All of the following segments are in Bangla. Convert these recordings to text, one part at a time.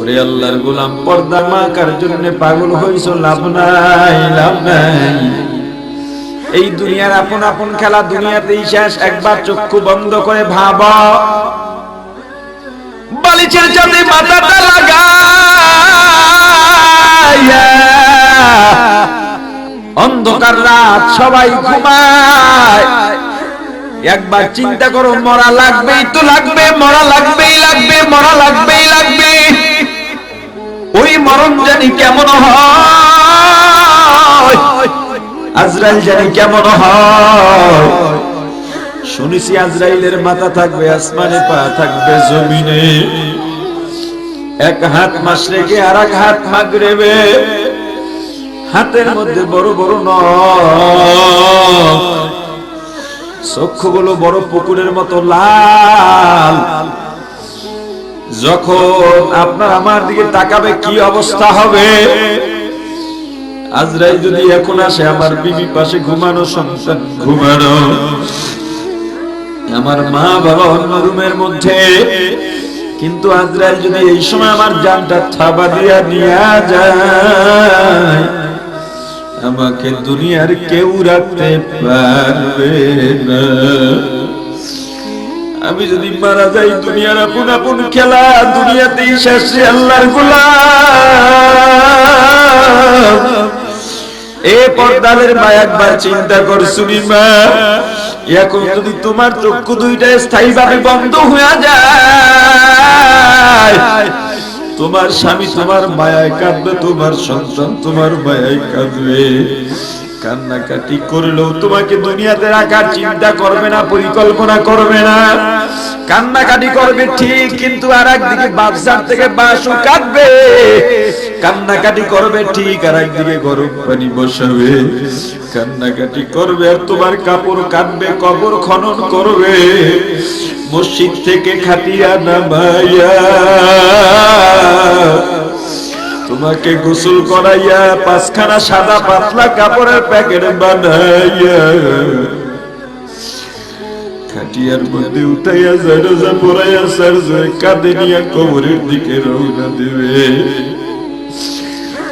ওরে আল্লাহর গোলাম, পর্দা মাকার জন্য পাগল হইছো, লাভ নাই, লাভ নাই। এই দুনিয়ার আপন আপন খেলা দুনিয়াতেই শেষ। একবার চক্ষু বন্ধ করে ভাবো, বালিশের সাথে মাথাটা লাগাইয়া অন্ধকার রাত সবাই ঘুমায়, একবার চিন্তা করো, মরা লাগবেই তো লাগবে, মরা লাগবেই লাগবে, মরা লাগবেই লাগবে। ওই মরণ জানি কেমন হয়, আজরাইল জানি কেমন হয়। শুনেছি আজরাইলের মাথা থাকবে আসমানে, পা থাকবে জমিনে, এক হাত মাশরিকে আর এক হাত মাগরিবে, হাতের মধ্যে বড় বড় নখ, চক্ষুগুলো বড় পুকুরের মতো লাল। যখন আপনার আমার দিকে তাকাবে কি অবস্থা হবে? আজরাইল যদি এখন আসে, আমার বিবি পাশে ঘুমানো, সন্তান ঘুমানো, আমার মা বাবা অন্য রুমের মধ্যে, কিন্তু আজরাইল যদি এই সময় আমার জানটা থাবা দিয়া নিয়ে যায়, আমাকে দুনিয়ার কেউ রাখতে পারবে না। আমি যদি মারা যাই, দুনিয়ার আপন আপন খেলা দুনিয়াতেই শেষ। আল্লাহর গোলাম, এ পর্দালের মা, একবার চিন্তা করছুনি মা, এখন যদি তোমার চক্ষু দুইটা স্থায়ীভাবে বন্ধ হয়ে যায়, তোমার স্বামী তোমার মায়ায় কাঁদবে, তোমার সন্তান তোমার মায়ায় কাঁদবে, কান্নাকাটি করলেও তোমাকে দুনিয়াতে রাখার চিন্তা করবে না, পরিকল্পনা করবে না। কান্নাকাটি করবে ঠিক, কিন্তু আর একদিকে বাচ্চার থেকে বাসু কাঁদবে, কান্নাকাটি করবে ঠিক, আর একদিকে গরম পানি বসাবে, কান্নাকাটি করবে, আর তোমার কাপড় কাটবে, কবর খনন করবে, মসজিদ থেকে খাটিয়া নামাইয়া তোমাকে গোসল করাইয়া পাঁচখানা সাদা পাতলা কাপড়ের প্যাকেট বানাইয়া খাটিয়ার মধ্যে উঠাইয়া জানাজা পড়াইয়া সারজয় কাঁধে নিয়ে কবরের দিকে রওনা দেবে।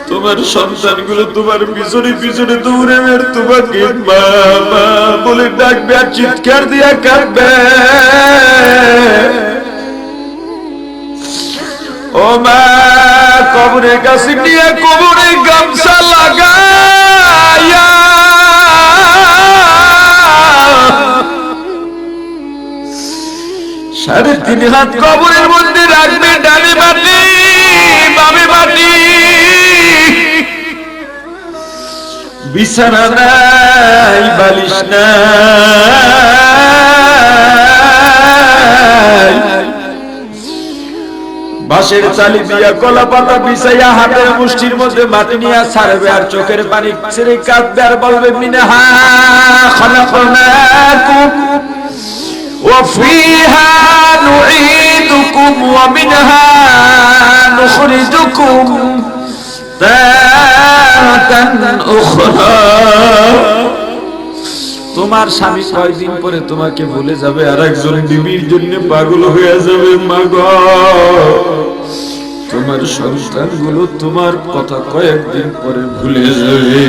তোমার সন্তানগুলো তোমার পিছনে পিছনে দৌড়ে বের, তোমাকে মা মা বলে ডাকবে আর চিৎকার দিয়া কাঁদবে, ও মা। কবরের কাছে নিয়ে কবরে গামছা লাগাইয়া সাড়ে 3 হাত কবরের মধ্যে রাখবে, ডানে মাটি বামে মাটি, বিছানা নাই, বালিশ নাই, বাঁশের চালি দিয়া কলা পাতা বিছাইয়া হাতের মুষ্টির মধ্যে মাটি নিয়ে ছাড়বে, আর চোখের পানি ছেড়ে কাঁদবে, আর বলবে মিনহা খালাকনাকুম ওয়া ফিহা নুঈদুকুম ওয়া মিনহা নুখরিজুকুম তারাতান উখরা। তোমার স্বামী কয়দিন পরে তোমাকে ভুলে যাবে, আর একজন বিবির জন্য পাগল হয়ে যাবে মা গো। তোমার সন্তানগুলো তোমার কথা কয়েকদিন পরে ভুলে যাবে।